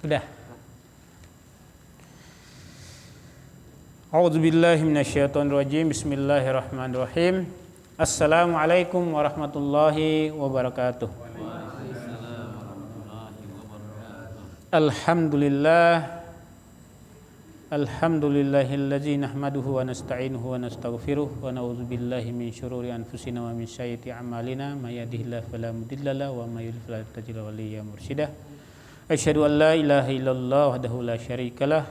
Udah. A'udzubillahi minasyaitonirrajim. Bismillahirrahmanirrahim. Assalamualaikum warahmatullahi wabarakatuh. Alhamdulillahillazi nahmaduhu wa nasta'inuhu wa nastaghfiruh wa na'udzubillahi min syururi anfusina wa min sayyiati a'malina may yahdihillahu fala mudhillalah wa may yudhlil fala hadiya lahu mursyida. Asyhadu an la ilaha illallah wahdahu la syarikalah.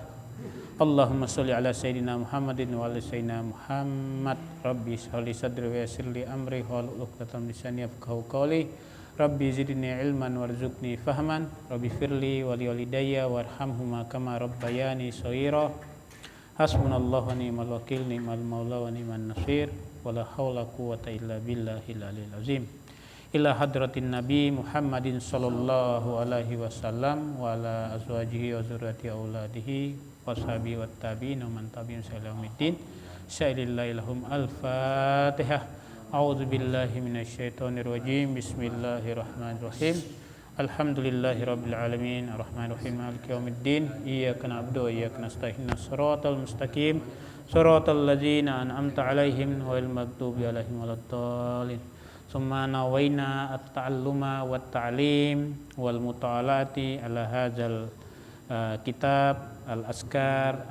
Allahumma sholli ala sayyidina Muhammadin wa ala sayyidina Muhammad. Rabbi shrah li sadri wa yassir li amri wahlul 'uqdatam min lisani yafqahu qawli. Rabbi zidni ilman warzuqni fahman. Rabbi firli wa li walidayya warhamhuma kama rabbayani shaghira. Hasbunallahu wa ni'mal wakil, ni'mal maula wa ni'man nasir. Wala haula quwwata illa billahil aliyil azim. Ila hadratin Nabi Muhammadin sallallahu alaihi wasallam wa ala azwajihi wa zurriyyati auladihi washabihi wat tabi'in wa man tabi'in salamiddin. Sya'ilillahi lahum al-Fatihah. A'udzu billahi minasyaitonir rajim. Bismillahirrahmanirrahim. Alhamdulillahirabbil alamin arrahmanir rahim maliki yaumiddin. Iyyaka na'budu wa iyyaka nasta'in. Shiratal mustaqim. Shiratal ladzina an'amta 'alaihim ghairil maghdubi alaihim waladdallin. Summa nawaina at-ta'alluma wat-ta'lim wal muta'alati ala hadzal kitab al-askar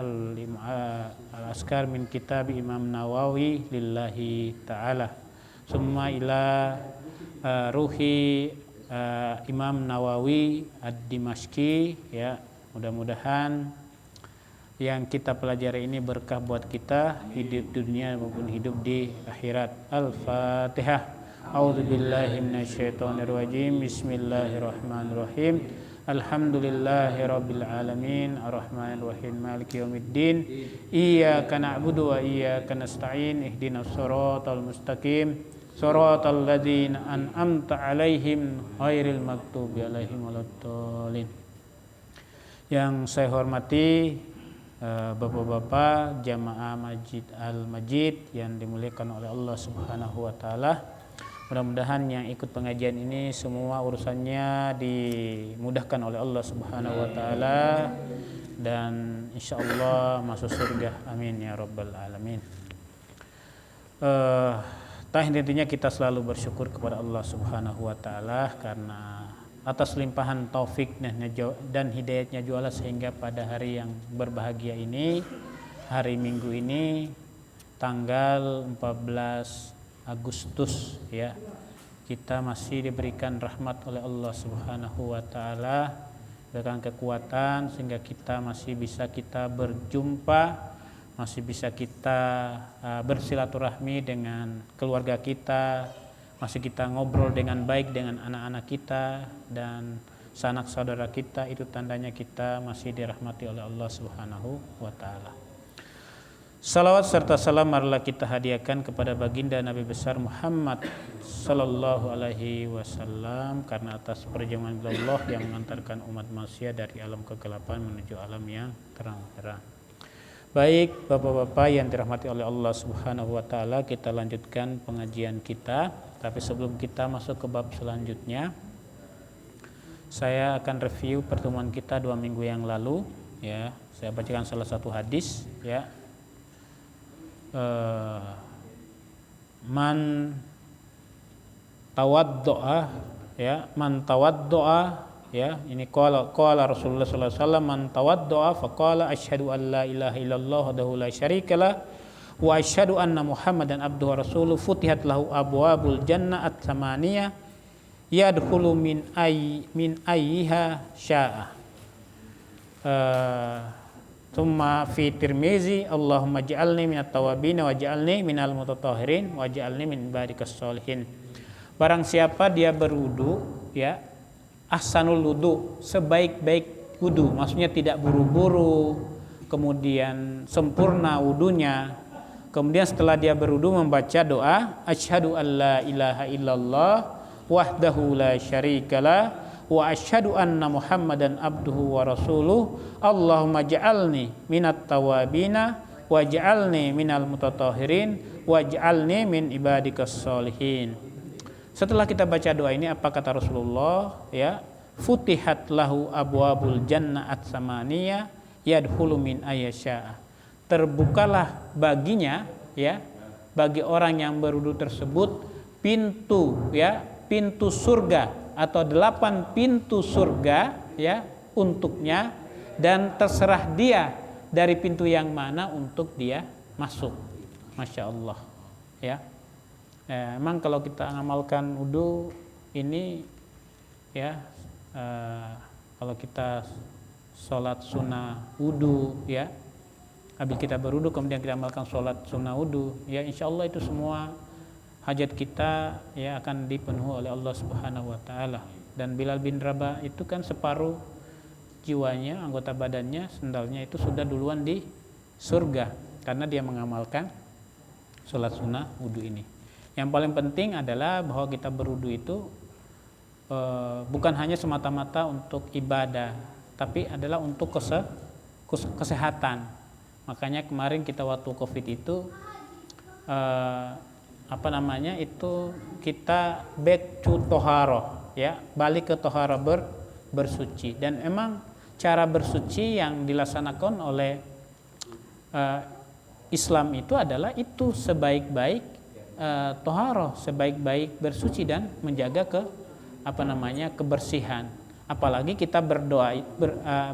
al-askar min kitab Imam Nawawi lillahi ta'ala. Summa ila ruhi Imam Nawawi ad-Dimashqi, ya. Mudah-mudahan yang kita pelajari ini berkah buat kita hidup dunia maupun hidup di akhirat. Al-Fatihah. A'udzubillahi minasyaitonirrajim. Bismillahirrahmanirrahim. Alhamdulillahirabbil alamin arrahmanirrahim maliki yaumiddin. Iyyaka na'budu wa iyyaka nasta'in. Ihdinas shiratal mustaqim. Shiratal ladzina an'amta 'alaihim ghairil maghdubi 'alaihim waladdallin. Yang saya hormati Bapak-bapak jamaah Masjid Al-Majid yang dimuliakan oleh Allah Subhanahu wa taala. Mudah-mudahan yang ikut pengajian ini semua urusannya dimudahkan oleh Allah Subhanahu wa taala dan insyaallah masuk surga. Amin ya rabbal alamin. Intinya kita selalu bersyukur kepada Allah Subhanahu wa taala karena atas limpahan taufik dan hidayatnya juala sehingga pada hari yang berbahagia ini, hari Minggu ini, tanggal 14 Agustus, ya, kita masih diberikan rahmat oleh Allah Subhanahu wa taala, diberikan kekuatan sehingga kita masih bisa kita berjumpa, masih bisa kita bersilaturahmi dengan keluarga kita, masih kita ngobrol dengan baik dengan anak-anak kita dan sanak saudara kita. Itu tandanya kita masih dirahmati oleh Allah Subhanahu wa taala. Salawat serta salam marilah kita hadiahkan kepada baginda Nabi besar Muhammad sallallahu alaihi wasallam karena atas perjuangan Allah yang mengantarkan umat manusia dari alam kegelapan menuju alam yang terang-terang. Baik, Bapak-bapak yang dirahmati oleh Allah Subhanahu wa taala, kita lanjutkan pengajian kita. Tapi sebelum kita masuk ke bab selanjutnya, saya akan review pertemuan kita 2 minggu yang lalu, ya. Saya bacakan salah satu hadis, ya. Man tawaddoa, ya, man tawaddoa, ya, ini qala Rasulullah sallallahu alaihi wasallam, man tawaddoa faqala asyhadu an la ilaha illallah wahdahu la syarikalah wa asyhadu anna Muhammadan abduhu wa rasuluhu futihat lahu abwabul jannah at-tsamaniyah yadkhulu min ayyiha syaa. Tsumma fi Tirmizi Allahumma ij'alni minat tawabin wa ij'alni minal mutatahhirin wa ij'alni min ibadikas sholihin. Barang siapa dia berwudu, ya, ahsanul wudu, sebaik-baik wudu, maksudnya tidak buru-buru, kemudian sempurna wudunya. Kemudian setelah dia berwudu membaca doa asyhadu alla ilaha illallah wahdahu la syarikalah wa asyhadu anna Muhammadan abduhu wa rasuluh. Allahumma ja'alni minat tawabina wa ja'alni minal mutatahhirin wa ja'alni min ibadikas sholihin. Setelah kita baca doa ini, apa kata Rasulullah, ya? futihat lahu abwabul jannah at-samaniyah yadkhulu min ayyasya'a. Terbukalah baginya, ya, bagi orang yang berwudu tersebut pintu, ya, pintu surga atau 8 pintu surga, ya, untuknya, dan terserah dia dari pintu yang mana untuk dia masuk. Masya Allah, ya. Emang kalau kita ngamalkan wudu ini, ya, kalau kita sholat sunnah wudu, ya, habis kita berwudu kemudian kita amalkan sholat sunnah wudu, ya, insya Allah itu semua hajat kita, ya, akan dipenuhi oleh Allah Subhanahu Wa Taala. Dan Bilal bin Rabah itu kan separuh jiwanya, anggota badannya, sendalnya itu sudah duluan di surga karena dia mengamalkan sholat sunnah wudu ini. Yang paling penting adalah bahwa kita berwudu itu bukan hanya semata-mata untuk ibadah, tapi adalah untuk kesehatan. Makanya kemarin kita waktu COVID itu itu kita back to toharoh, ya, balik ke toharoh, bersuci. Dan emang cara bersuci yang dilaksanakan oleh Islam itu adalah itu sebaik-baik toharoh, sebaik-baik bersuci dan menjaga kebersihan. Apalagi kita berdoa,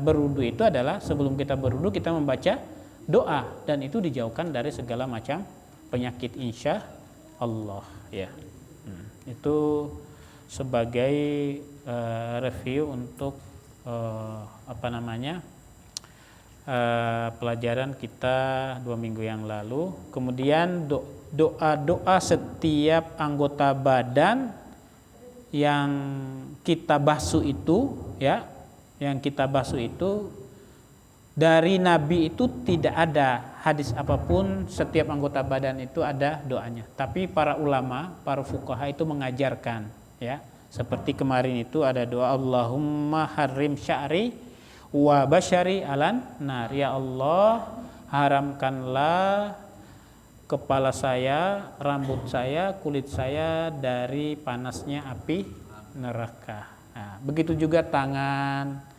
berwudu itu adalah sebelum kita berwudu kita membaca doa, dan itu dijauhkan dari segala macam penyakit insya Allah, ya. Itu sebagai review untuk pelajaran kita 2 minggu yang lalu. Kemudian doa-doa setiap anggota badan yang kita basuh itu, ya, yang kita basuh itu dari Nabi itu tidak ada hadis apapun setiap anggota badan itu ada doanya. Tapi para ulama, para fuqaha itu mengajarkan, ya. Seperti kemarin itu ada doa Allahumma harrim sya'ri wa basyari alan nar. Ya Allah, haramkanlah kepala saya, rambut saya, kulit saya dari panasnya api neraka. Nah, begitu juga tangan.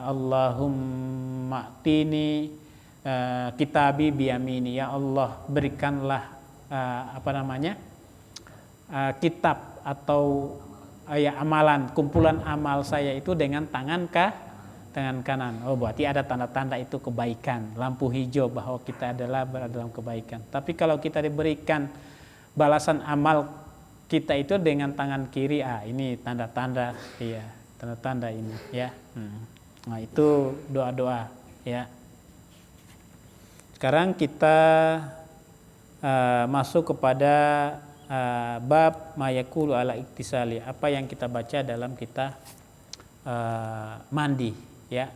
Allahumma tini kitabi biyamini. Ya Allah, berikanlah kitab atau amalan, kumpulan amal saya itu dengan tangan kanan. Oh, berarti ada tanda-tanda itu kebaikan, lampu hijau bahwa kita adalah berada dalam kebaikan. Tapi kalau kita diberikan balasan amal kita itu dengan tangan kiri, ini tanda-tanda, ya, tanda-tanda ini, ya. Nah, itu doa-doa, ya. Sekarang kita masuk kepada bab mayakulu ala iktisali, apa yang kita baca dalam kita mandi, ya.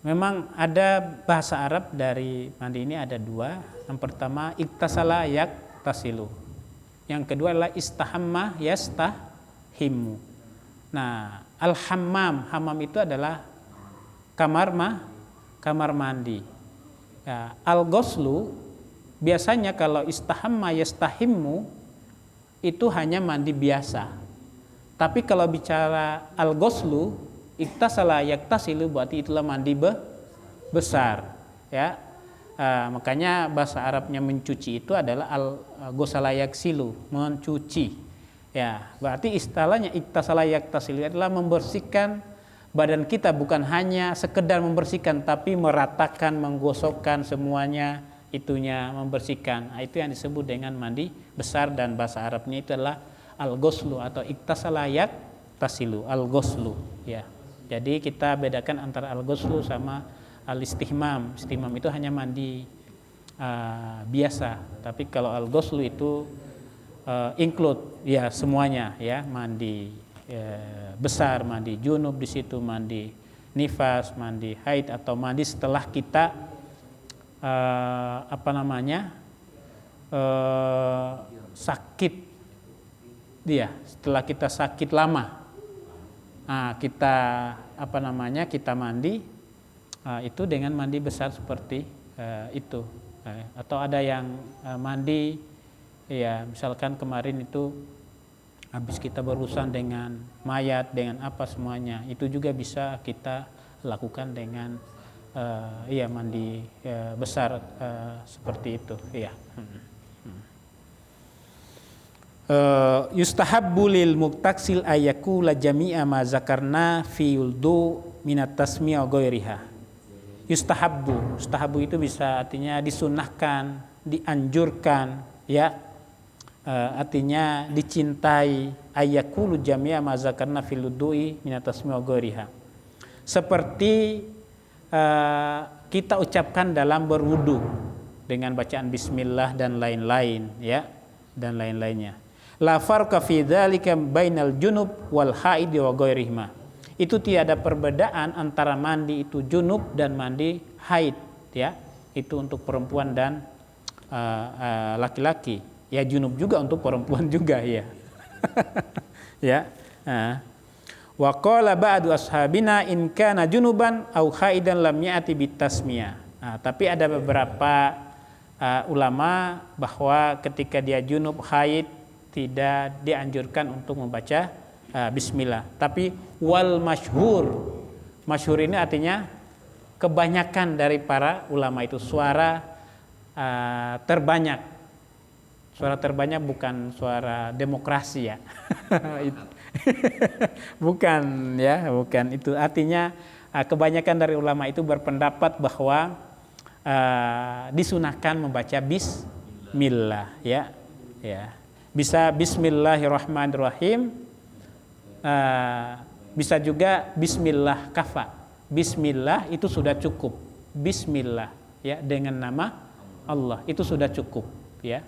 Memang ada bahasa Arab dari mandi ini ada 2. Yang pertama iktasala yaktasilu, yang kedua adalah istahamma yastahimu. Nah, hammam itu adalah kamar mandi. Ya, al-ghuslu biasanya kalau istahamma yastahimu itu hanya mandi biasa. Tapi kalau bicara al-ghuslu iktasala yaktasilu berarti itulah mandi besar, ya. Makanya bahasa Arabnya mencuci itu adalah al-ghusala yaksilu, mencuci. Ya, berarti istilahnya iktasala yaktasilu adalah membersihkan badan kita, bukan hanya sekedar membersihkan tapi meratakan, menggosokkan semuanya, itunya membersihkan. Nah, itu yang disebut dengan mandi besar, dan bahasa Arabnya itu adalah al-ghuslu atau iktasala yaktasilu, al-ghuslu, ya. Jadi kita bedakan antara al-ghuslu sama al-istihmam. Istihmam itu hanya mandi biasa, tapi kalau al-ghuslu itu include, ya, semuanya, ya, mandi besar, mandi junub di situ, mandi nifas, mandi haid, atau mandi setelah kita sakit, setelah kita sakit lama. Nah, kita mandi itu dengan mandi besar seperti itu. Atau ada yang mandi, ya, misalkan kemarin itu habis kita berurusan dengan mayat, dengan apa semuanya, itu juga bisa kita lakukan dengan mandi besar seperti itu. Iya. Yustahabbu lil muktaksil ayakula jami'a ma zakarna fi yuldu minat tasmiya ghairiha. Yustahabbu itu bisa artinya disunahkan, dianjurkan, ya. Artinya dicintai ayakulu jami'a ma zakarna fil wudu'i minat tasmiya ghairiha. Seperti kita ucapkan dalam berwudu dengan bacaan bismillah dan lain-lain, ya, dan lain-lainnya. La farqa fi dzalika bainal junub wal haid wa ghairihima. Itu tiada perbedaan antara mandi itu junub dan mandi haid, ya. Itu untuk perempuan dan laki-laki. Ya, junub juga untuk perempuan juga, ya. Ya. Wa qala ba'du ashabina in kana junuban aw haidan lam ya'ti bitasmiyah. Tapi ada beberapa ulama bahwa ketika dia junub haid tidak dianjurkan untuk membaca bismillah. Tapi wal masyhur ini artinya kebanyakan dari para ulama itu suara terbanyak. Suara terbanyak bukan suara demokrasi, ya. Bukan, ya, bukan itu. Artinya kebanyakan dari ulama itu berpendapat bahwa disunahkan membaca bismillah, ya. Ya. Bisa bismillahirrahmanirrahim, bisa juga bismillah kafa. Bismillah itu sudah cukup. Bismillah, ya, dengan nama Allah itu sudah cukup, ya.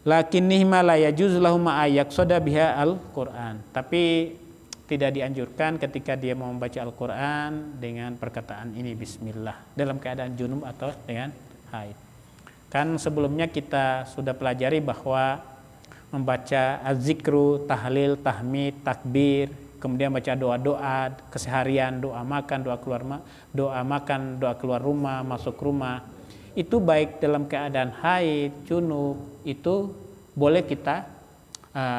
Lakinnihima la yajuz lahum ayaqsada biha al-Qur'an. Tapi tidak dianjurkan ketika dia mau membaca Al-Qur'an dengan perkataan ini bismillah dalam keadaan junub atau dengan haid. Kan sebelumnya kita sudah pelajari bahwa membaca az-zikru, tahlil, tahmid, takbir, kemudian baca doa-doa keseharian, doa makan, doa keluar rumah, masuk rumah, itu baik dalam keadaan haid, junub, itu boleh kita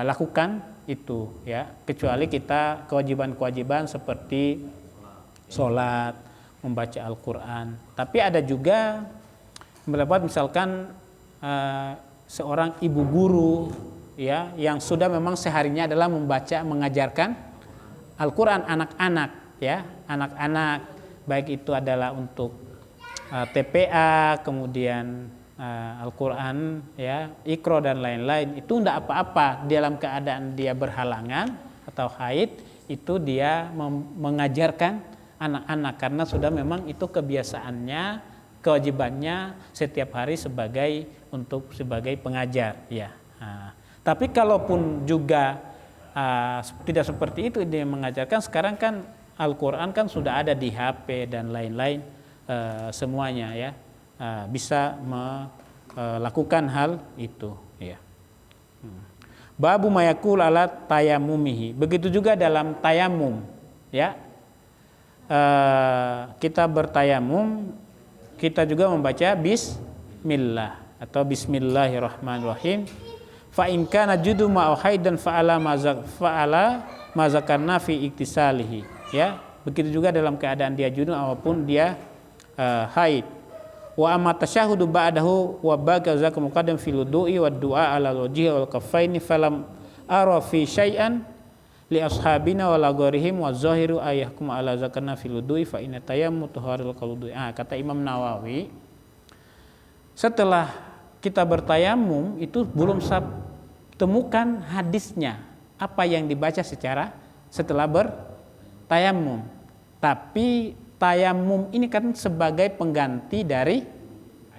lakukan itu, ya, kecuali kita kewajiban-kewajiban seperti sholat, membaca Al-Quran. Tapi ada juga mendapat misalkan seorang ibu guru, ya, yang sudah memang seharinya adalah membaca, mengajarkan Al-Quran anak-anak, ya, anak-anak, baik itu adalah untuk TPA, kemudian Al-Quran, ya, Iqra dan lain-lain, itu tidak apa-apa dalam keadaan dia berhalangan atau haid, itu dia mengajarkan anak-anak karena sudah memang itu kebiasaannya, kewajibannya setiap hari sebagai pengajar, ya. Tapi kalaupun juga tidak seperti itu dia mengajarkan, sekarang kan Al-Quran kan sudah ada di HP dan lain-lain, semuanya, ya, bisa melakukan hal itu, ya. Babu mayakul alat tayamumihi. Begitu juga dalam tayamum, ya. Kita bertayamum, kita juga membaca bismillah atau bismillahirrahmanirrahim. Fa in kana judu ma haidan fa'ala ma zakarna fi iktisalihi, ya. Begitu juga dalam keadaan dia junub maupun dia haid. Wa amma tasyahudu ba'dahu wa baqa zakum muqaddam fil wudu'i wad du'a ala wajhi wal kaffaini falam ara fi syai'an li ashabina wala ghairihim wa zahiru ayahkum ala zakarna fil wudu'i fa inna tayammum tuharul qalbi. Kata Imam Nawawi, setelah kita bertayamum itu belum temukan hadisnya apa yang dibaca setelah bertayamum. Tapi tayamum ini kan sebagai pengganti dari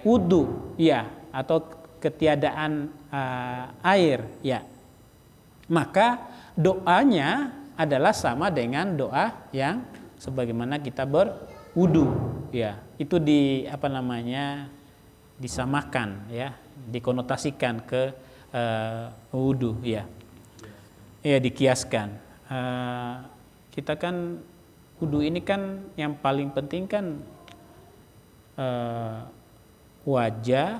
wudu, ya, atau ketiadaan air, ya. Maka doanya adalah sama dengan doa yang sebagaimana kita berwudu, ya. Itu disamakan, ya, dikonotasikan ke wudu, ya. Ya, dikiaskan. Kita kan wudu ini kan yang paling penting kan wajah,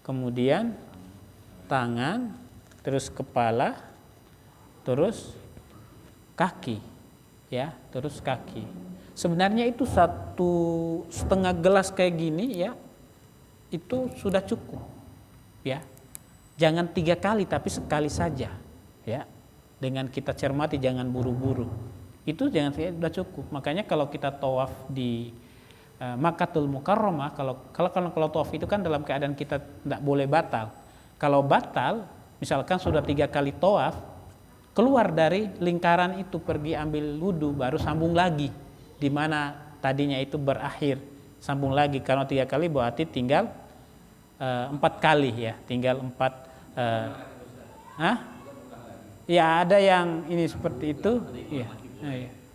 kemudian tangan, terus kepala, terus kaki, ya, terus kaki. Sebenarnya itu 1,5 gelas kayak gini, ya, itu sudah cukup, ya. Jangan 3 kali, tapi sekali saja, ya. Dengan kita cermati, jangan buru-buru. Itu sudah cukup. Makanya kalau kita tawaf di Makkatul Mukarramah, kalau tawaf itu kan dalam keadaan kita tidak boleh batal. Kalau batal, misalkan sudah 3 kali tawaf, keluar dari lingkaran itu, pergi ambil wudu, baru sambung lagi di mana tadinya itu berakhir, sambung lagi. Karena 3 kali berarti tinggal 4 kali, ya, tinggal 4. Ya, ada yang ini seperti itu, ya.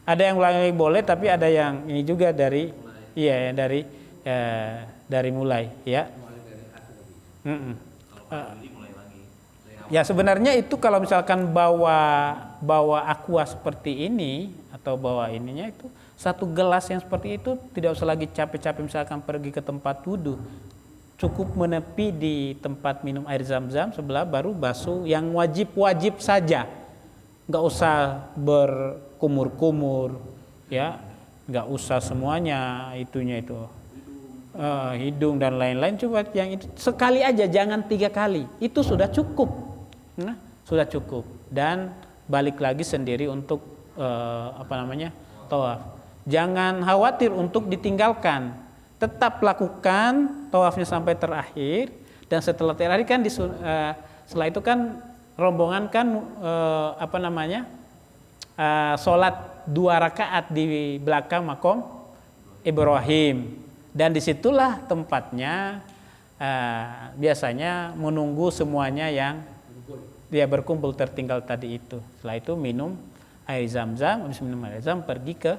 Ada yang lagi boleh, tapi ada yang ini juga dari, iya, dari mulai, ya. Ya, sebenarnya itu kalau misalkan bawa aqua seperti ini atau bawa ininya, itu 1 gelas yang seperti itu tidak usah lagi capek-capek misalkan pergi ke tempat wudu. Cukup menepi di tempat minum air zam-zam sebelah, baru basuh yang wajib saja. Nggak usah berkumur-kumur, ya, nggak usah semuanya itunya itu, hidung dan lain-lain. Coba yang itu sekali aja, jangan 3 kali, itu sudah cukup. Nah, sudah cukup. Dan balik lagi sendiri untuk tawaf. Jangan khawatir untuk ditinggalkan, tetap lakukan tawafnya sampai terakhir. Dan setelah terakhir kan setelah itu kan rombongan kan sholat 2 rakaat di belakang makom Ibrahim, dan disitulah tempatnya biasanya menunggu semuanya yang dia berkumpul tertinggal tadi itu. Setelah itu minum air zam-zam, habis minum air zam pergi ke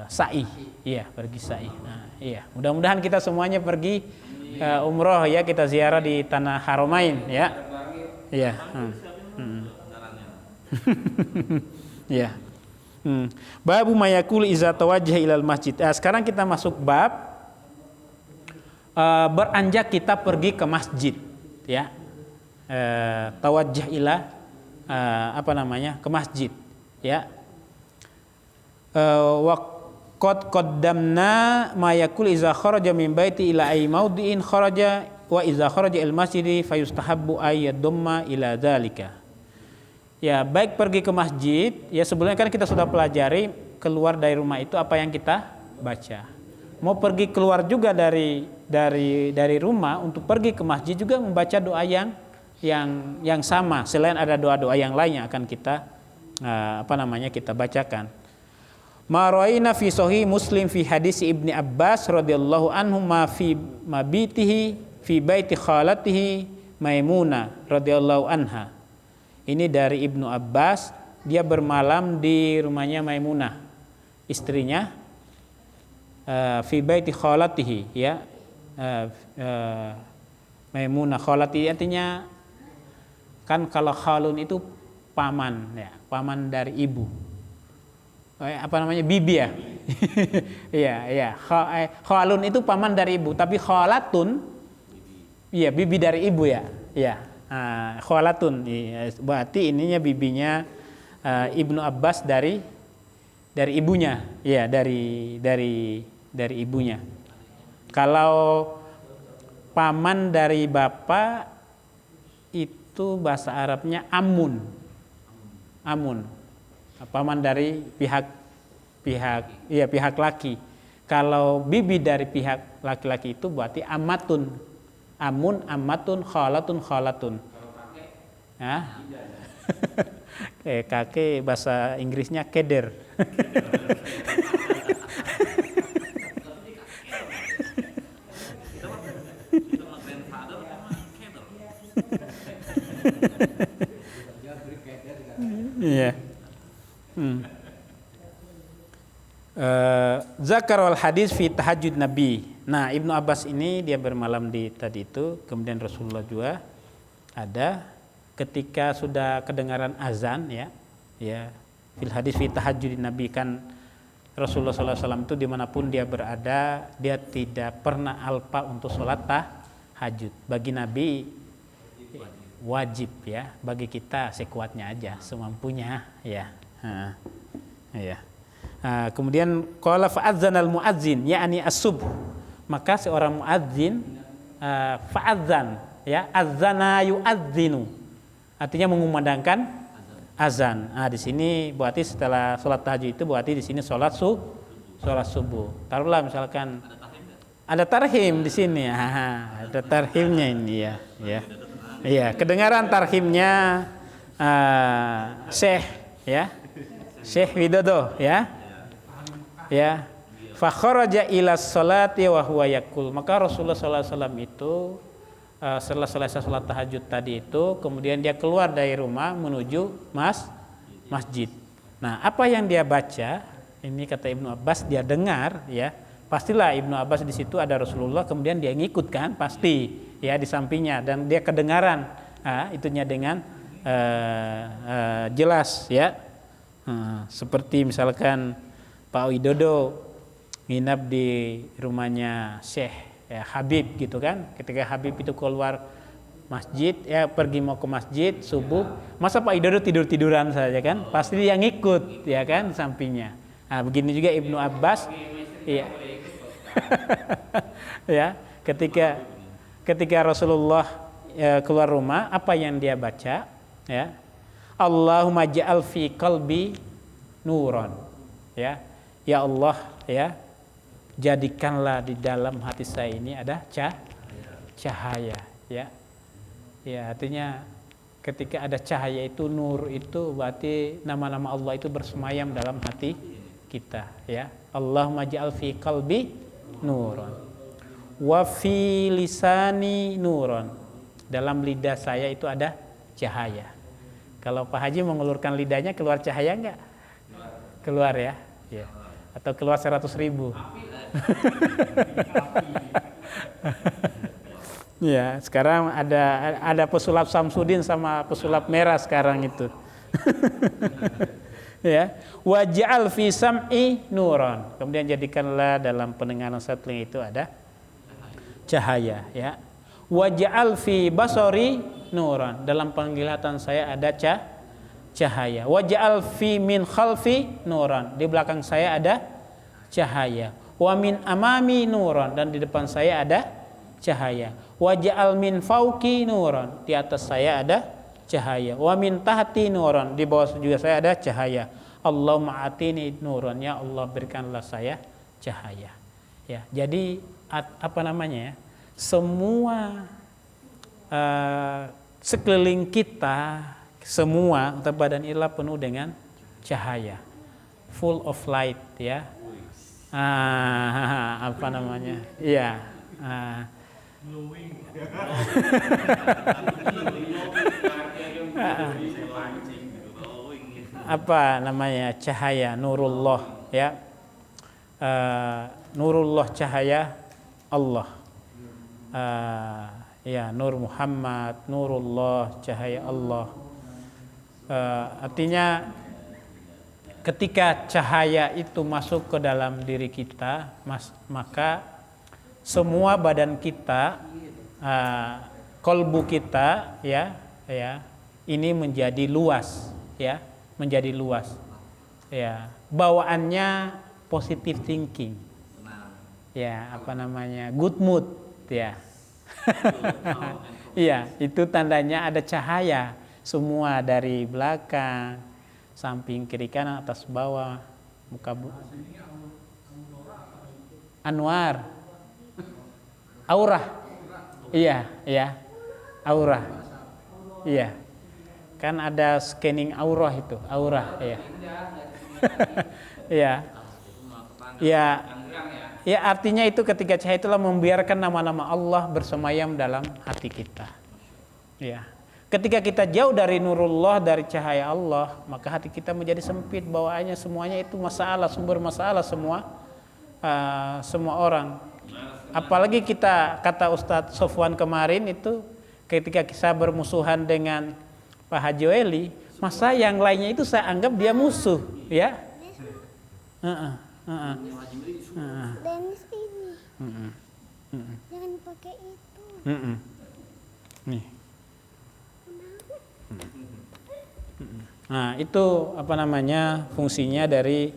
sa'i, iya, pergi sa'i. Nah, iya, mudah-mudahan kita semuanya pergi umroh, ya, kita ziarah di tanah Haramain, ya. Iya. Ya. Babu mayakul iza tawajjah ilal masjid. Sekarang kita masuk bab beranjak kita pergi ke masjid, ya. Tawajjah ila ke masjid, ya. Wa qad qaddamna mayakul iza kharaja min baiti ila ay maudhi'in kharaja wa iza kharaja il masjidi fayustahabbu ayyadumma ila dzalika. Ya, baik pergi ke masjid, ya, sebelumnya kan kita sudah pelajari keluar dari rumah itu apa yang kita baca. Mau pergi keluar juga dari rumah untuk pergi ke masjid juga membaca doa yang sama, selain ada doa-doa yang lain yang akan kita kita bacakan. Ma ra'ayna fi sahih Muslim fi hadis Ibni Abbas radhiyallahu anhu ma fi mabitihi fi baiti khalatihi Maimunah radhiyallahu anha. Ini dari Ibnu Abbas, dia bermalam di rumahnya Maimunah, istrinya, fi baiti khalatihi, ya. Maimunah, khalati artinya kan kalau khalun itu paman, ya, paman dari ibu. Bibi, ya. Iya. Khalun itu paman dari ibu, tapi khalatun, iya, bibi dari ibu, ya. Iya. Khalatun, iya, berarti ininya bibinya Ibnu Abbas dari ibunya, ya, dari ibunya. Kalau paman dari bapak itu bahasa Arabnya amun, paman dari pihak laki. Kalau bibi dari pihak laki-laki itu berarti amatun, amatun, khalatun. Nah, kakek bahasa Inggrisnya keder. Iya. Zakar wal hadis fi tahajud Nabi. Nah, Ibnu Abbas ini dia bermalam di tadi itu, kemudian Rasulullah juga ada ketika sudah kedengaran azan, ya. Fil hadis fi tahajud Nabi, kan Rasulullah SAW itu dimanapun dia berada, dia tidak pernah alpa untuk sholat tahajud. Bagi Nabi wajib ya bagi kita sekuatnya aja, semampunya ya. Ya. Kemudian qala fa'adzanal muadzin yakni as-subh. Maka seorang muadzin fa'adzan ya, adzana yu'adzinu. Artinya mengumandangkan azan. Di sini berarti setelah sholat tahajud itu berarti di sini sholat subuh. Taruhlah misalkan ada tarhim di sini. Ada tarhimnya ini ya. Iya, kedengaran tarhimnya Syekh ya. Syekh Widodo ya. Ya. Fa kharaja ila sholati wa huwa yaqul. Maka Rasulullah sallallahu alaihi wasallam itu setelah selesai sholat tahajud tadi itu kemudian dia keluar dari rumah menuju masjid. Nah, apa yang dia baca? Ini kata Ibnu Abbas dia dengar ya. Pastilah Ibnu Abbas di situ ada Rasulullah, kemudian dia ngikut kan, pasti ya di sampingnya dan dia kedengaran itunya dengan jelas ya. Seperti misalkan Pak Widodo nginap di rumahnya Syekh ya, Habib gitu kan. Ketika Habib itu keluar masjid ya, pergi mau ke masjid subuh, masa Pak Widodo tidur-tiduran saja kan? Pasti dia ngikut ya kan di sampingnya. Begini juga Ibnu Abbas ya. Ya, ketika Rasulullah keluar rumah, apa yang dia baca ya? Allahumma ja'al fi qalbi nuran. Ya. Ya Allah ya, jadikanlah di dalam hati saya ini ada cahaya ya. Ya, artinya ketika ada cahaya itu, nur itu berarti nama-nama Allah itu bersemayam dalam hati kita ya. Allahumma ja'al fi qalbi nuran wa fi lisani nuran. Dalam lidah saya itu ada cahaya. Kalau Pak Haji mengulurkan lidahnya keluar cahaya enggak? Keluar ya. Ya. Atau keluar 100.000. Ya, sekarang ada pesulap Samsudin sama pesulap merah sekarang itu. Ya, waj'al fi sam'i nuran. Kemudian jadikanlah dalam pendengaran saya telinga itu ada cahaya ya. Waj'al fi basari nuran. Dalam penglihatan saya ada cahaya. Waj'al fi min khalfi nuran. Di belakang saya ada cahaya. Wa min amami nuran, dan di depan saya ada cahaya. Waj'al min fauqi nuran. Di atas saya ada cahaya. Wa min tahti nuran. Di bawah juga saya ada cahaya. Allahumma atini nuran. Ya Allah, berikanlah saya cahaya. Ya, jadi apa namanya ya? Semua sekeliling kita, semua badan ilah penuh dengan cahaya, full of light ya. Apa namanya? Iya. Apa namanya? Cahaya nurullah ya. Nurullah, cahaya Allah. Ya, Nur Muhammad, Nurullah, cahaya Allah. Artinya ketika cahaya itu masuk ke dalam diri kita, maka semua badan kita, kolbu kita, ya, ini menjadi luas, ya, menjadi luas. Ya, bawaannya positive thinking, ya, apa namanya, good mood, ya. Iya, itu tandanya ada cahaya semua dari belakang, samping, kiri, kanan, atas, bawah, muka, anwar, aura, iya, aura, iya, kan ada scanning aura itu, aura, iya, iya. Ya, artinya itu ketika cahaya itulah membiarkan nama-nama Allah bersemayam dalam hati kita. Ya. Ketika kita jauh dari nurullah, dari cahaya Allah, maka hati kita menjadi sempit, bawaannya semuanya itu masalah, sumber masalah semua orang. Apalagi kita, kata Ustadz Sofwan kemarin itu, ketika kita bermusuhan dengan Pak Haji Weli, masa yang lainnya itu saya anggap dia musuh, ya. Dennis ini. Jangan pakai itu. Nih. Nah, itu fungsinya dari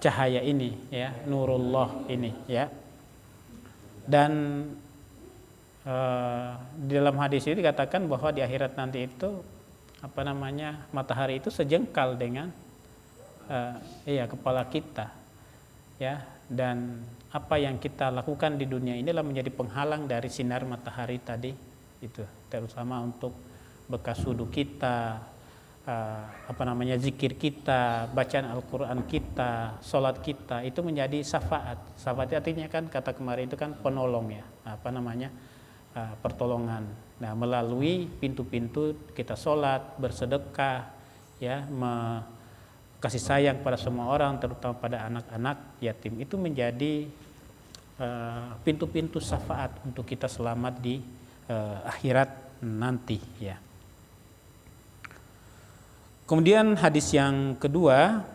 cahaya ini ya, nurullah ini ya. Dan di dalam hadis ini dikatakan bahwa di akhirat nanti itu matahari itu sejengkal dengan kepala kita ya, dan apa yang kita lakukan di dunia inilah menjadi penghalang dari sinar matahari tadi itu, terutama untuk bekas wudu kita, zikir kita, bacaan Al-Quran kita, sholat kita itu menjadi syafaat. Syafaat artinya kan kata kemarin itu kan penolong ya, pertolongan. Nah, melalui pintu-pintu kita sholat, bersedekah, ya, kasih sayang pada semua orang, terutama pada anak-anak yatim, itu menjadi pintu-pintu syafaat untuk kita selamat di akhirat nanti ya. Kemudian hadis yang kedua,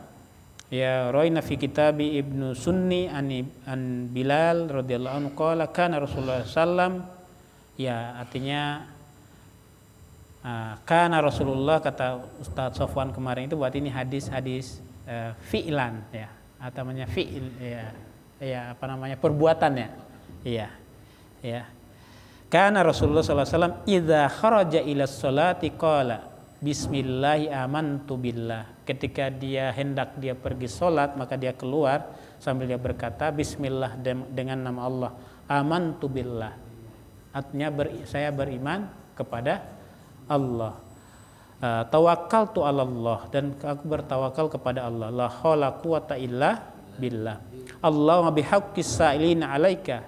ya, rawaina fi kitabi Ibnu Sunni an Bilal radhiyallahu anhu qala kana Rasulullah sallam, ya, artinya kana Rasulullah, kata Ustaz Sofwan kemarin itu, buat ini hadis-hadis fi'lan ya, atau namanya fi'il ya, perbuatan ya. Iya. Ya. Kana Rasulullah sallallahu alaihi wasallam idza kharaja ila sholati qala bismillahi amantu billah. Ketika dia hendak dia pergi sholat, maka dia keluar sambil dia berkata bismillah, dengan nama Allah, amantu billah, artinya saya beriman kepada Allah, tawakkaltu ala Allah, dan aku bertawakal kepada Allah, la haula quwata illa billah, Allahumma bihaqqis sa'ilina alaika,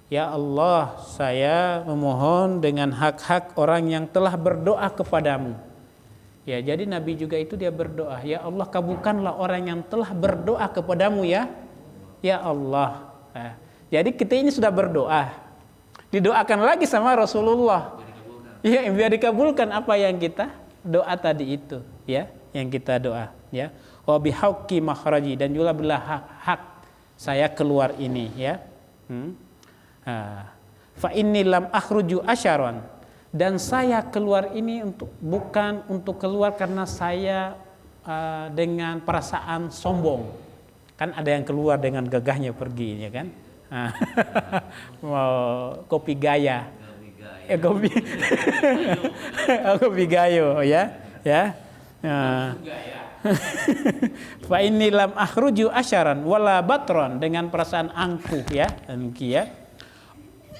ya Allah, saya memohon dengan hak-hak orang yang telah berdoa kepadamu. Ya, jadi Nabi juga itu dia berdoa, ya Allah, kabulkanlah orang yang telah berdoa kepadamu ya Allah. Jadi kita ini sudah berdoa, didoakan lagi sama Rasulullah. Ya, biar dikabulkan apa yang kita doa tadi itu, ya, yang kita doa, ya. Wa bihaqqi makhraji, dan juga bila hak saya keluar ini, ya. Fa inni lam akhruju asyaran, dan saya keluar ini bukan untuk keluar karena saya dengan perasaan sombong. Kan ada yang keluar dengan gagahnya pergi, ya kan? Kopi gaya. Kopi gayo, ya. Fa inni lam akhruju asyaran wala batron, dengan perasaan angkuh, ya,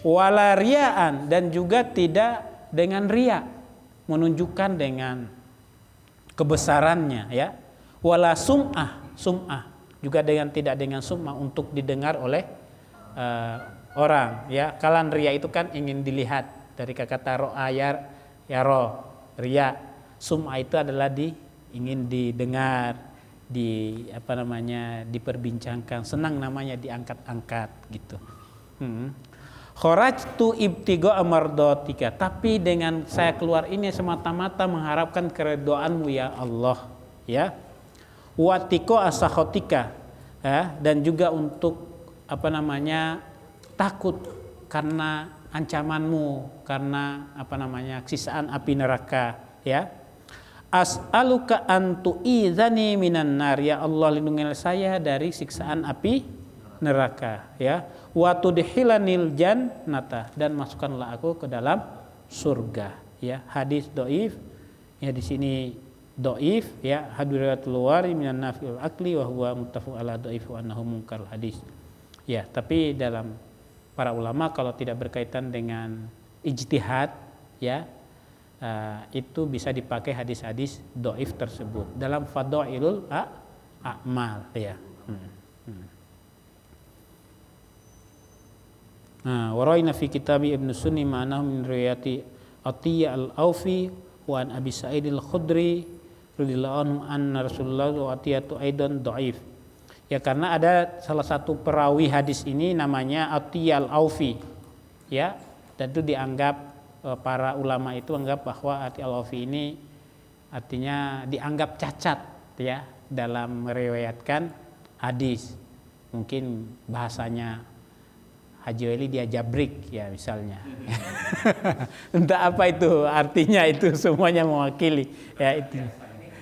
wala riaan, dan juga tidak dengan ria, menunjukkan dengan kebesarannya, ya, wala sum'ah, juga tidak dengan sum'ah untuk didengar oleh orang, ya. Kalan ria itu kan ingin dilihat, dari kata ro'a ya ro, ria. Sum'ah itu adalah ingin didengar, diperbincangkan, senang namanya diangkat-angkat gitu. Kharajtu ibtigha'a mardatika, tapi dengan saya keluar ini semata-mata mengharapkan keridhaanmu ya Allah, ya. Watiqa asakhatika, ya, dan juga untuk takut karena ancamanmu, karena siksaan api neraka, ya. As'aluka an tu'izani minan nar, ya Allah, lindungilah saya dari siksaan api neraka, ya. Wa tudkhilanil jannata, dan masukkanlah aku ke dalam surga, ya. Hadis dhaif, ya, di sini dhaif, ya, hadiratul wari minan nafiul akli wa huwa muttafaq ala dhaif wa annahu munkar hadis. Ya, tapi dalam para ulama kalau tidak berkaitan dengan ijtihad, ya, itu bisa dipakai hadis-hadis dhaif tersebut dalam fadailul a'mal, ya. Waraina fi kitabi Ibnu Sunni ma'anahu min riwayati Atiyya al-Aufi wa an Abi Sa'id al-Khudri radhiyallahu anhu anna Rasulullah wa Atiyatu aidan dhaif. Ya, karena ada salah satu perawi hadis ini namanya Atiyya al-Aufi, ya, dan itu dianggap para ulama itu anggap bahwa Atiyya al-Aufi ini artinya dianggap cacat, ya, dalam meriwayatkan hadis. Mungkin bahasanya Haji Weli dia jabrik, ya, misalnya. Entah apa itu artinya, itu semuanya mewakili, ya, itu.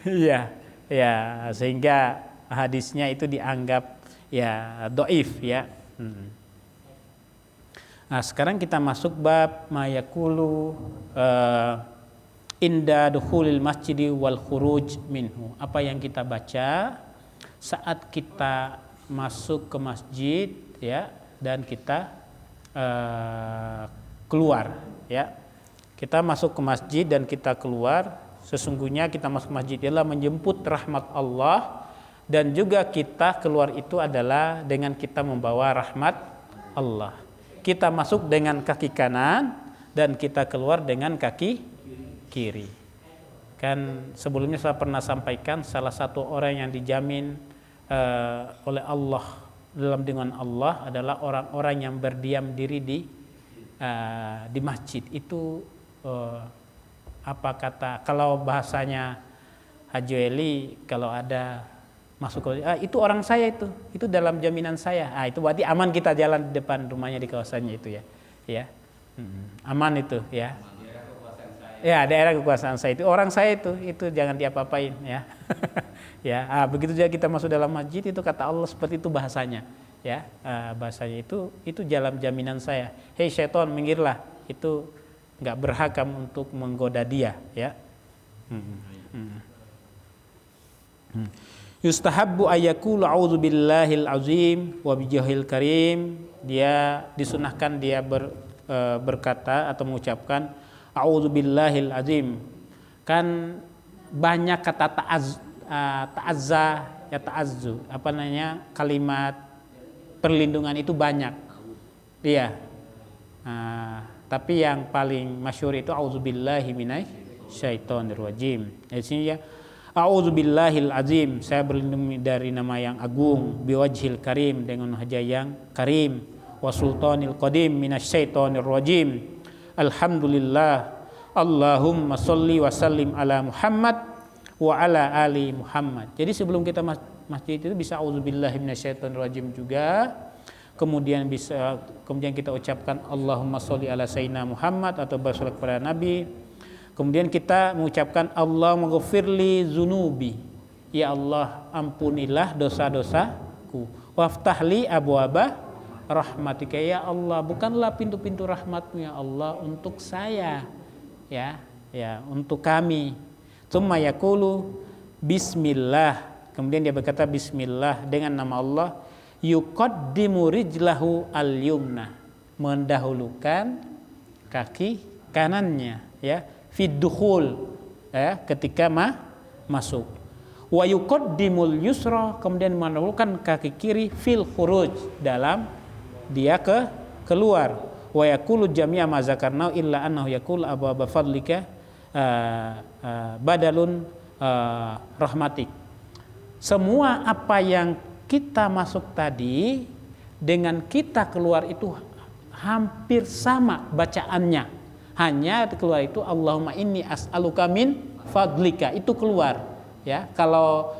Iya, ya, sehingga hadisnya itu dianggap ya dhaif ya. Nah, sekarang kita masuk bab mayakulu inda dukhulil masjidi wal khuruj minhu. Apa yang kita baca saat kita masuk ke masjid ya dan kita keluar ya. Kita masuk ke masjid dan kita keluar, sesungguhnya kita masuk masjid adalah menjemput rahmat Allah, dan juga kita keluar itu adalah dengan kita membawa rahmat Allah. Kita masuk dengan kaki kanan dan kita keluar dengan kaki kiri. Kan sebelumnya saya pernah sampaikan salah satu orang yang dijamin oleh Allah dalam dengan Allah adalah orang-orang yang berdiam diri di masjid. Itu apa kata kalau bahasanya Haji Eli, kalau ada masuk ke itu orang saya, itu dalam jaminan saya. Itu berarti aman kita jalan di depan rumahnya di kawasannya itu ya. Aman itu ya. Ya, daerah kekuasaan saya itu orang saya itu jangan diapa-apain ya. Ya, begitu juga kita masuk dalam masjid itu kata Allah seperti itu bahasanya ya. Bahasanya itu dalam jaminan saya. Hei syaitan, minggirlah, itu nggak berhak kamu untuk menggoda dia ya. Yustahabbu ayyakulu a'udzubillahil azim wa bijahil karim. Dia disunahkan dia berkata atau mengucapkan a'udzubillahil azim. Kan banyak kata ta'azza ya, ta'azzu, apa namanya, kalimat perlindungan itu banyak. Iya. Tapi yang paling masyhur itu auzubillahi minasyaitonir rajim. Di sini ya a'udzubillahil azim, saya berlindung dari nama yang agung, biwajhil karim, dengan wajah yang karim, wa sultanil qadim minasyaitonir rajim. Alhamdulillah, Allahumma sholli wa sallim ala Muhammad wa ala ali Muhammad. Jadi sebelum kita masjid itu bisa auzubillahi minasyaitonir rajim juga. Kemudian kita ucapkan Allahumma sholli ala sayyidina Muhammad atau bersolat kepada Nabi. Kemudian kita mengucapkan Allahumma ghfirli zunubi, ya Allah ampunilah dosa-dosaku, waftahli abwaba rahmatika, ya Allah bukanlah pintu-pintu rahmatmu ya Allah untuk saya ya untuk kami. Tsumma yaqulu bismillah, kemudian dia berkata bismillah dengan nama Allah. Yuqaddimu rijlahu al-yumna, mendahulukan kaki kanannya ya, fiddukhul ya, ketika masuk. Wa yuqaddimul yusra, kemudian mendahulukan kaki kiri fil khuruj, dalam dia keluar. Wa yaqulu jami'a ma zakarna illa annahu yaqul ababa fadlika badalun rahmatik. Semua apa yang kita masuk tadi dengan kita keluar itu hampir sama bacaannya. Hanya keluar itu Allahumma inni as'aluka min fadlika, itu keluar ya. Kalau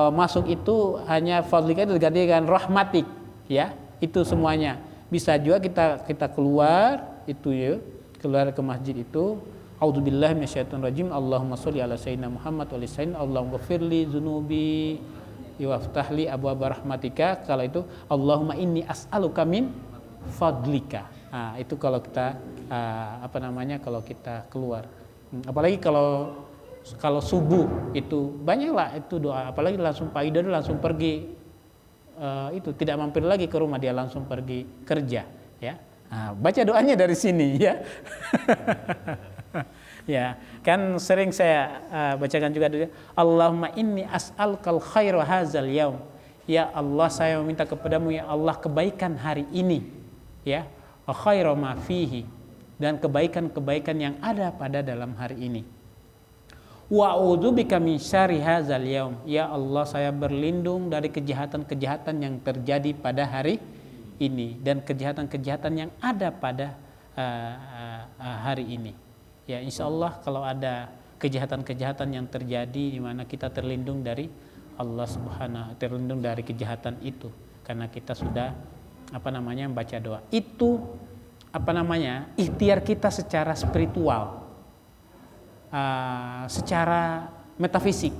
masuk itu hanya fadlika itu diganti dengan rahmatik ya. Itu semuanya. Bisa juga kita keluar itu ya, keluar ke masjid itu a'udzubillahi minasyaitonir rajim, Allahumma sholli ala sayyidina Muhammad wa ali sayyidina, Allahumma ghfirli dzunubi waftahli abwaaba rahmatika. Kalau itu Allahumma inni as'aluka min fadlika. Itu kalau kita kalau kita keluar. Apalagi kalau subuh itu banyaklah itu doa, apalagi langsung pagi dan langsung pergi itu tidak mampir lagi ke rumah, dia langsung pergi kerja ya. Baca doanya dari sini ya. Ya, kan sering saya bacakan juga dulu. Allahumma inni as'alukal khaira hadzal yaum. Ya Allah, saya meminta kepadamu ya Allah kebaikan hari ini. Ya, wa khaira ma fihi, dan kebaikan-kebaikan yang ada pada dalam hari ini. Wa a'udzubika min syarri hadzal yaum. Ya Allah, saya berlindung dari kejahatan-kejahatan yang terjadi pada hari ini dan kejahatan-kejahatan yang ada pada hari ini. Ya, insya Allah kalau ada kejahatan-kejahatan yang terjadi di mana kita terlindung dari Allah Subhanahu, terlindung dari kejahatan itu karena kita sudah membaca doa. Itu ikhtiar kita secara spiritual, secara metafisik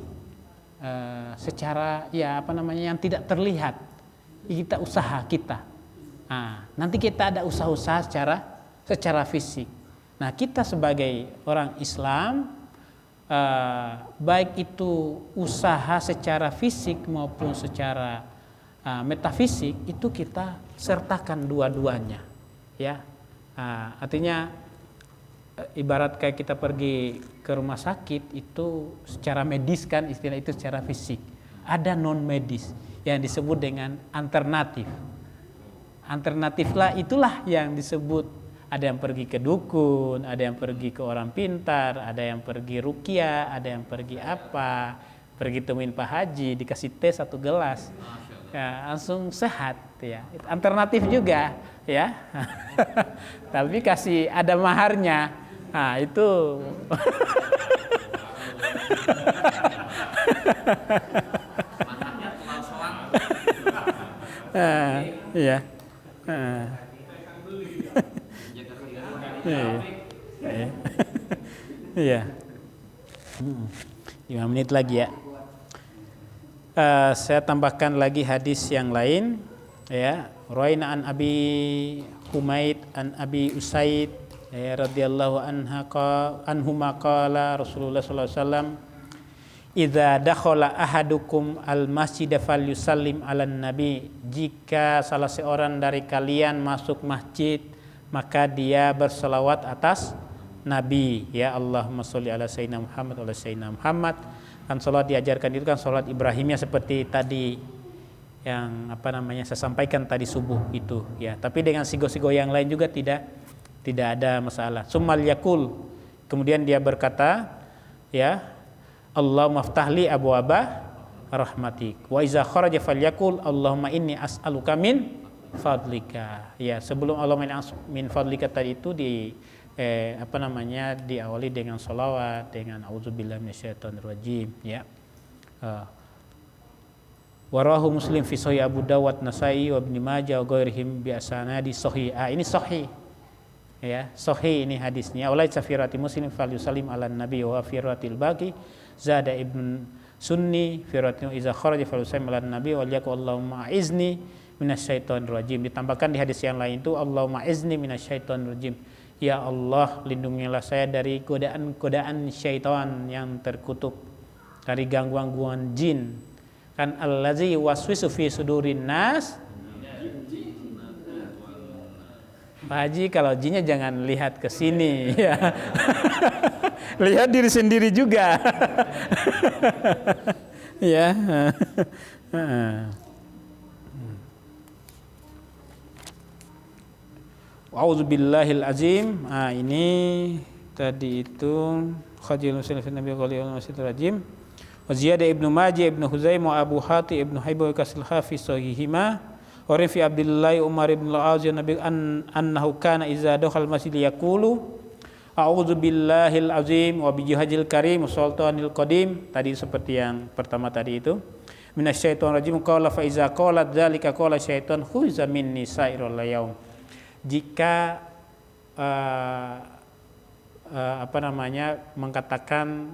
secara yang tidak terlihat. Kita usaha kita. Nanti kita ada usaha-usaha secara fisik. Nah, kita sebagai orang Islam, baik itu usaha secara fisik maupun secara metafisik, itu kita sertakan dua-duanya, ya. Artinya ibarat kayak kita pergi ke rumah sakit itu secara medis kan, istilah itu secara fisik. Ada non medis yang disebut dengan alternatif. Alternatiflah itulah yang disebut, ada yang pergi ke dukun, ada yang pergi ke orang pintar, ada yang pergi ruqyah, ada yang pergi pergi temuin Pak Haji, dikasih teh 1 gelas, ya, langsung sehat, ya. Alternatif juga, ya. Tapi kasih ada maharnya, itu. Iya. Iya. 5 menit lagi, ya. Saya tambahkan lagi hadis yang lain, ya. Raina an Abi Humaid an Abi Usaid, ya, radhiyallahu anhuma qala Rasulullah sallallahu alaihi wasallam, idza dakhala ahadukum al-masjid falyusallim 'alan nabi. Jika salah seorang dari kalian masuk masjid, maka dia berselawat atas nabi, ya. Allahumma sholli ala sayyidina Muhammad wa ala sayyidina Muhammad. Kan salat diajarkan itu kan salat Ibrahimiyah seperti tadi yang saya sampaikan tadi subuh itu, ya. Tapi dengan sigo-sigo yang lain juga tidak ada masalah. Summal yakul, kemudian dia berkata, ya, Allahumma ftahli abwaaba rahmatik wa iza kharaja falyakul Allahumma inni as'aluka min fadlika. Ya, sebelum Allahumma min fadlika tadi itu diawali dengan sholawat, dengan auzubillahi minasyaitonir rajim, ya. Warahu Muslim fi sahih Abu Dawud, Nasai wa Ibnu Majah wa ghairihim bi asanadi sahih. Ini sahih. Ya, sahih ini hadisnya. Walai safirati Muslim fal yusallim ala nabi wa firatil baqi zada Ibn Sunni firatil iza kharaja fal yusallim ala nabi wa yaqul Allahumma izni minasyaitonir rajim. Ditambahkan di hadis yang lain itu Allahumma izni minasyaitonir rajim. Ya Allah, lindungilah saya dari godaan syaitan yang terkutuk, dari gangguan-gangguan jin. Kan allazi waswisu fi sudurin nas. Pak Haji, kalau jinnya jangan lihat ke sini, ya. Lihat diri sendiri juga. Ya. Wa'udzubillahil azim. Ini tadi itu khajil muslim fi nabi qalil masjidil rajim. Wa ziyada Ibnu Majah, Ibnu Huzaimah, Abu Hatim, Ibnu Hibban kasil hafiz sahihima. Wa fi Abdullah Umar ibn al-Aziz nabi annahu kana iza dakhal masjid yaqulu a'udzu billahil azim wa bi jihadil karim sultanil qadim. Tadi seperti yang pertama tadi itu. Minasyaitonir rajim qala fa iza qalat dzalika qala syaiton khuiza minni sairul yaum. Jika mengatakan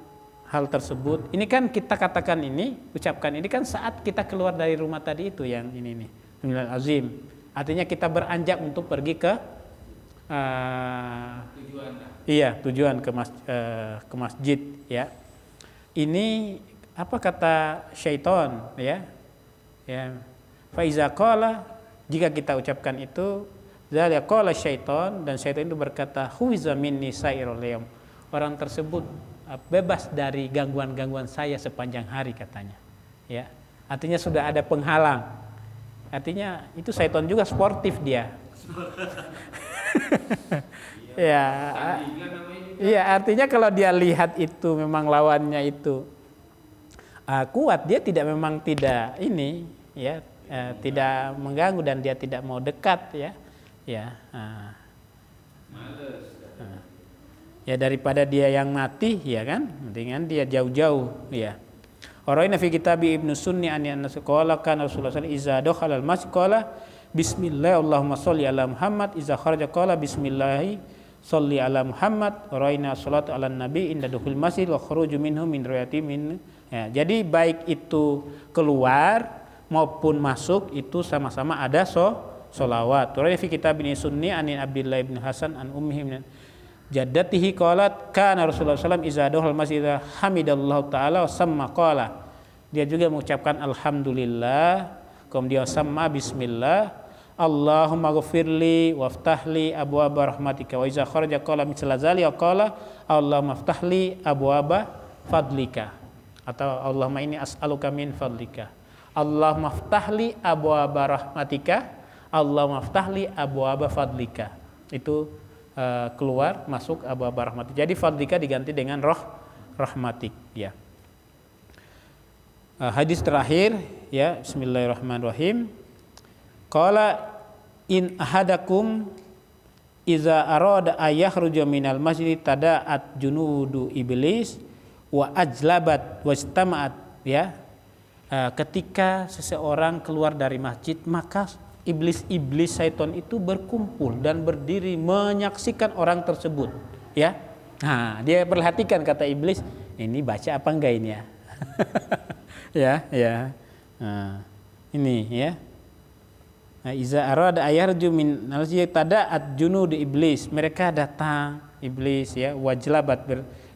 hal tersebut, ini kan kita katakan ini, ucapkan ini kan saat kita keluar dari rumah tadi itu yang ini nih. Azim, artinya kita beranjak untuk pergi ke tujuan ke masjid, ya. Ini apa kata syaitan, ya, faiza qala, jika kita ucapkan itu zalika qala syaitan, dan syaitan itu berkata huiza minni sairul yaum, orang tersebut bebas dari gangguan-gangguan saya sepanjang hari, katanya, ya. Artinya sudah ada penghalang. Artinya itu syaitan juga sportif dia. Ya. Iya, artinya kalau dia lihat itu memang lawannya itu kuat, dia memang tidak ini, ya, tidak mengganggu dan dia tidak mau dekat, ya. Ya. Ya, daripada dia yang mati, ya kan? Mendingan dia jauh-jauh, ya. Waraina fi kitab Ibnu Sunni an qala kana Rasulullah sallallahu alaihi wasallam iza dakhala al-masjid qala bismillah Allahumma sholli ala Muhammad, iza kharaja qala bismillah sholli ala Muhammad raina sholatu ala nabi inda dukhul masjid wa khuruju minhu min riwayati min. Ya, jadi baik itu keluar maupun masuk itu sama-sama ada sholawat. Wa fi kitab bin sunni an Abdullah bin Hasan an ummihi jaddatihi qalat kana Rasulullah sallallahu alaihi wasallam iza dakhal masjid hamidallahu taala wa samma qala. Dia juga mengucapkan alhamdulillah, kemudian sama bismillah, Allahumma ghfirli waftahli abwaaba rahmatika wa iza kharaja qala mithla zalika qala Allahumma aftahli abwaaba fadlika atau Allahumma inni as'aluka min fadlika. Allahumma aftahli abwaaba rahmatika, Allahumma aftahli abwaaba fadlika. Itu keluar masuk abwaaba rahmatika. Jadi fadlika diganti dengan rahmatik ya. Hadis terakhir ya, bismillahirrahmanirrahim. Qala in ahadakum iza arada ayakhruja minal masjid tada'at junudu iblis wa ajlabat wastama'at ya. Ketika seseorang keluar dari masjid maka iblis-iblis syaitan itu berkumpul dan berdiri menyaksikan orang tersebut ya. Nah, dia perhatikan kata iblis, ini baca apa enggak ini ya. ya. Nah, ini ya. Iza arada ayarju min al-masjid tada'at junud iblis, mereka datang iblis ya, wajlabat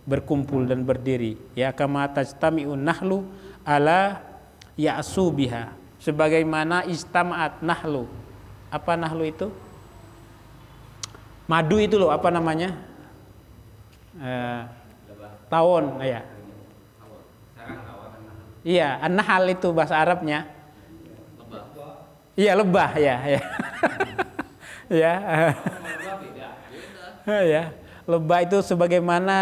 berkumpul dan berdiri ya, kama tajtami'un nahlu ala ya'su biha, sebagaimana istama'at nahlu. Apa nahlu itu? Madu itu loh, apa namanya? Tawon ya. Iya, an-nahl itu bahasa Arabnya. Iya, lebah ya. Ya. Ya. Lebah itu sebagaimana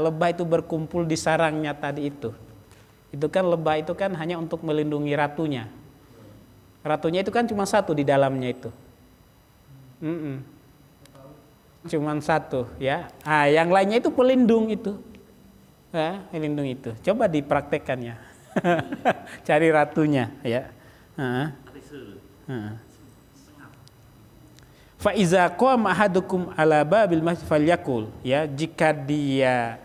lebah itu berkumpul di sarangnya tadi itu. Itu kan lebah itu kan hanya untuk melindungi ratunya. Ratunya itu kan cuma satu di dalamnya itu. Cuma satu ya. Yang lainnya itu pelindung itu. Pelindung itu. Coba dipraktekkannya. Cari ratunya ya. Fa iza qama ahadukum ala babil masjid falyakul ya, jika dia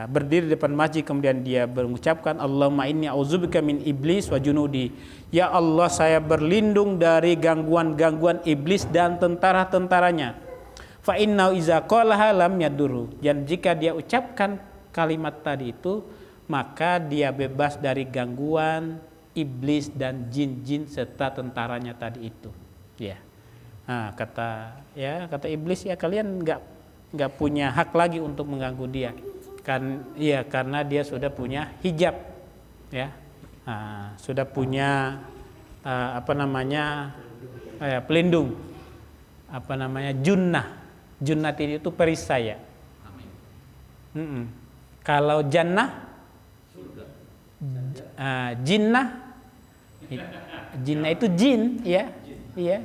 berdiri di depan masjid kemudian dia mengucapkan Allahumma inni a'udzubika min iblis wa junudi, ya Allah saya berlindung dari gangguan-gangguan iblis dan tentara-tentaranya. Fa inna iza qalaha lam yadurru, dan jika dia ucapkan kalimat tadi itu maka dia bebas dari gangguan iblis dan jin-jin serta tentaranya tadi itu ya. Nah, kata iblis ya, kalian nggak punya hak lagi untuk mengganggu dia kan ya, karena dia sudah punya hijab ya. Sudah punya pelindung, junnah itu perisai ya. Kalau jannah jinnah itu jin ya. Iya,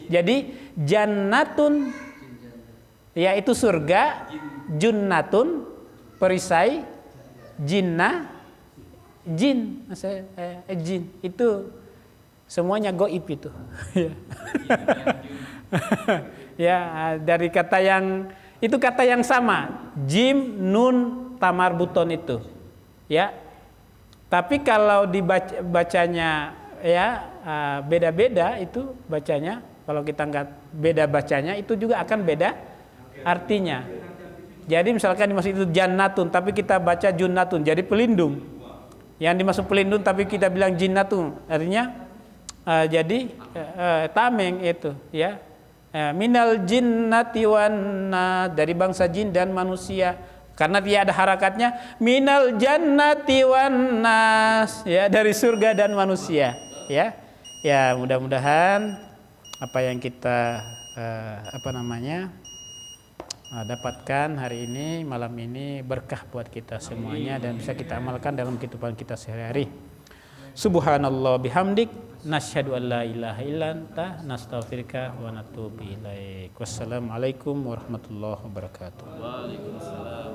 jadi jannatun ya itu surga, junnatun perisai, jinnah jin, jin itu semuanya goib itu. Ya, dari kata yang itu kata yang sama, jim nun tamar buton itu ya. Tapi kalau dibacanya ya beda-beda itu bacanya. Kalau kita nggak beda bacanya itu juga akan beda artinya. Jadi misalkan dimaksud itu jannatun tapi kita baca junnatun, jadi pelindung. Yang dimaksud pelindung tapi kita bilang jinnatun, artinya jadi tameng itu ya. Minal jinnati wan, dari bangsa jin dan manusia. Karena dia ada harakatnya minal jannati wan nas ya, dari surga dan manusia ya. Ya, mudah-mudahan apa yang kita dapatkan hari ini, malam ini berkah buat kita semuanya dan bisa kita amalkan dalam kehidupan kita sehari-hari. Subhanallah bihamdik, nasyhadu an la ilaha illa anta, nastaghfiruka wa natubu ilaik. Wassalamualaikum warahmatullahi wabarakatuh. Waalaikumsalam.